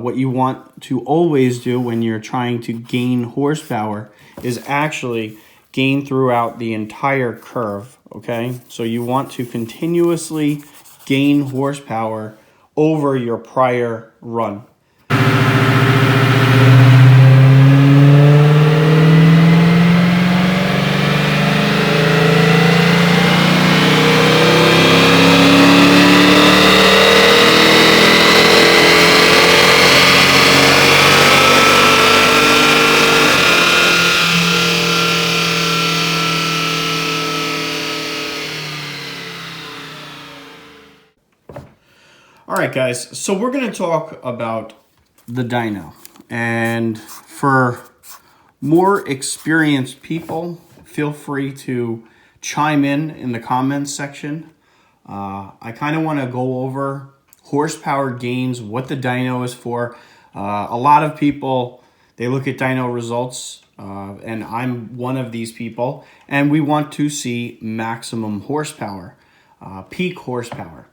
What you want to always do when you're trying to gain horsepower is actually gain throughout the entire curve, okay? So you want to continuously gain horsepower over your prior run. All right, guys, so we're going to talk about the dyno. And for more experienced people, feel free to chime in the comments section. I kind of want to go over horsepower gains, what the dyno is for. A lot of people, they look at dyno results, and I'm one of these people, and we want to see maximum horsepower, peak horsepower.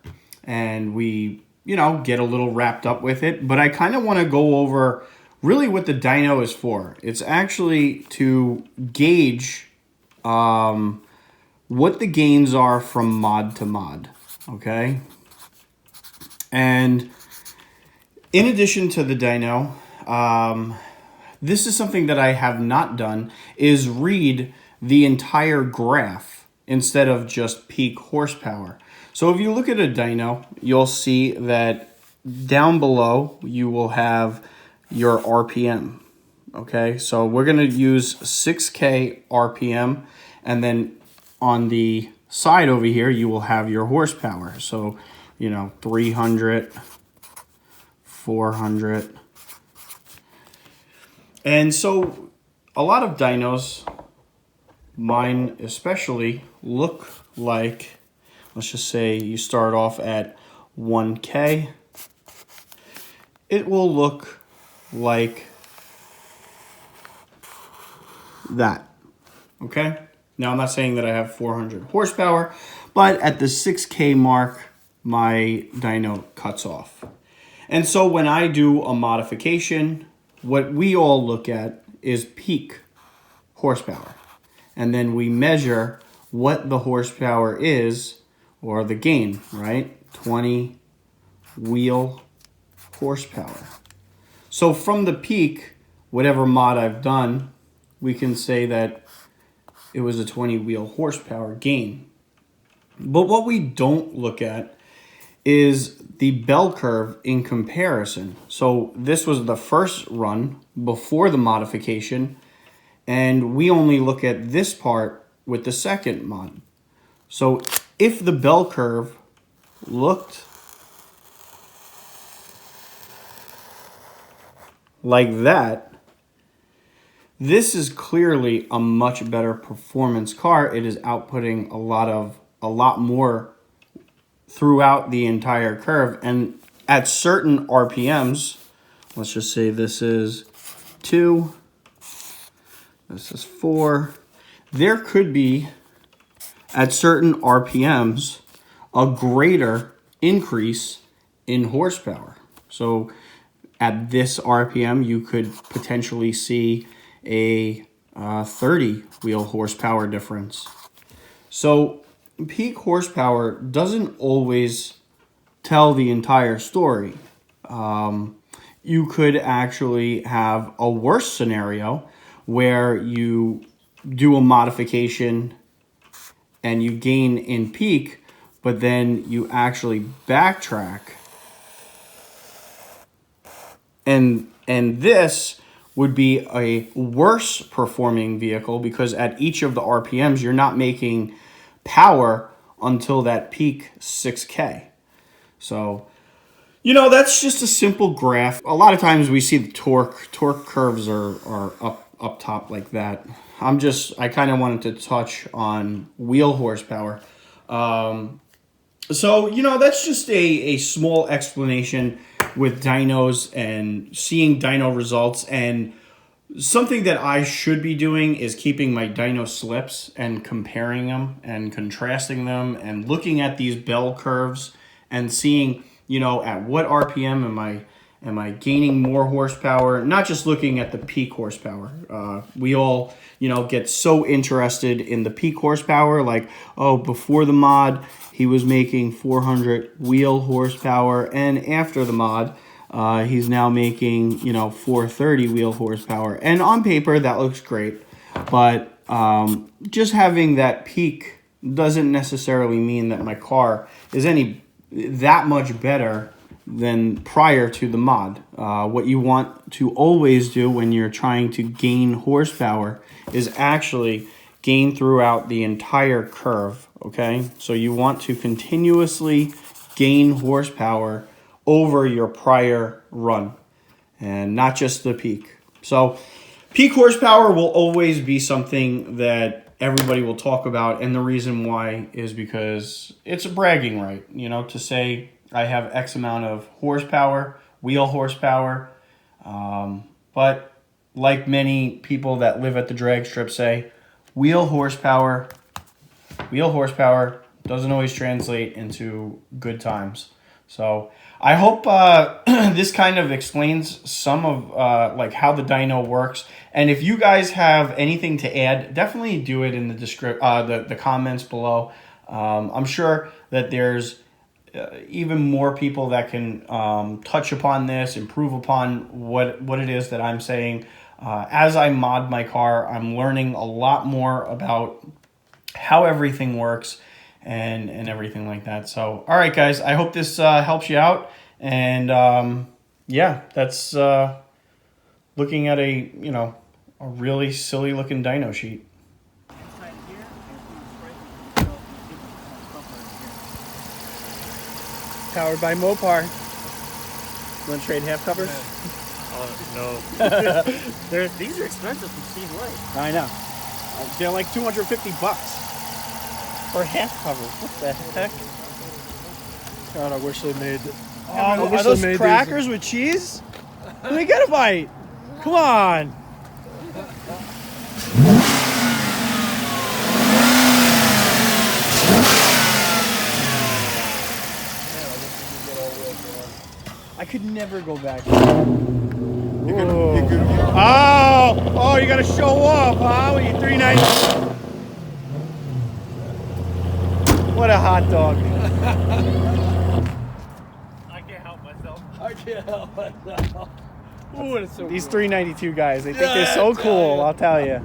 And we, get a little wrapped up with it, but I kind of want to go over really what the dyno is for. It's actually to gauge what the gains are from mod to mod, okay? And in addition to the dyno, this is something that I have not done, is read the entire graph instead of just peak horsepower. So if you look at a dyno, you'll see that down below you will have your RPM. Okay, so we're going to use 6K RPM, and then on the side over here you will have your horsepower. So, 300, 400. And so a lot of dynos, mine especially, look like, let's just say you start off at 1K. It will look like that, okay? Now, I'm not saying that I have 400 horsepower, but at the 6K mark, my dyno cuts off. And so when I do a modification, what we all look at is peak horsepower. And then we measure what the horsepower is, or the gain, right? 20 wheel horsepower. So from the peak, whatever mod I've done, we can say that it was a 20 wheel horsepower gain. But what we don't look at is the bell curve in comparison. So this was the first run before the modification, and we only look at this part with the second mod. So if the bell curve looked like that, this is clearly a much better performance car. It is outputting a lot more throughout the entire curve, and at certain RPMs, let's just say this is 2, this is 4, there could be at certain RPMs a greater increase in horsepower. So at this RPM, you could potentially see a 30 wheel horsepower difference. So peak horsepower doesn't always tell the entire story. You could actually have a worse scenario where you do a modification and you gain in peak, but then you actually backtrack. And this would be a worse performing vehicle because at each of the RPMs, you're not making power until that peak 6K. So, that's just a simple graph. A lot of times we see the torque curves are up top like that. I kind of wanted to touch on wheel horsepower. So, that's just a small explanation with dynos and seeing dyno results. And something that I should be doing is keeping my dyno slips and comparing them and contrasting them and looking at these bell curves and seeing, at what RPM Am I gaining more horsepower? Not just looking at the peak horsepower. We all, get so interested in the peak horsepower. Like, oh, before the mod, he was making 400 wheel horsepower, and after the mod, he's now making, 430 wheel horsepower. And on paper, that looks great, but just having that peak doesn't necessarily mean that my car is that much better than prior to the mod. What you want to always do when you're trying to gain horsepower is actually gain throughout the entire curve, okay? So you want to continuously gain horsepower over your prior run and not just the peak. So peak horsepower will always be something that everybody will talk about, and the reason why is because it's a bragging right, to say I have X amount of horsepower, wheel horsepower, but like many people that live at the drag strip say, wheel horsepower doesn't always translate into good times. So I hope this kind of explains some of like how the dyno works. And if you guys have anything to add, definitely do it in the comments below. I'm sure that there's even more people that can touch upon this, improve upon what it is that I'm saying. As I mod my car, I'm learning a lot more about how everything works and everything like that. So, all right, guys, I hope this helps you out. And yeah, that's looking at a really silly looking dyno sheet. Powered by Mopar. Want to trade half covers? No. These are expensive from Steve White. I know. They're like $250 for half covers. What the heck? God, I wish they made. Are those crackers with cheese? Let me get a bite. Come on. I could never go back. Oh, you gotta show off, huh? With your 390. What a hot dog. I can't help myself. I can't help myself. Ooh, it's so These cool. 392 guys, they think they're so cool, I'll tell you.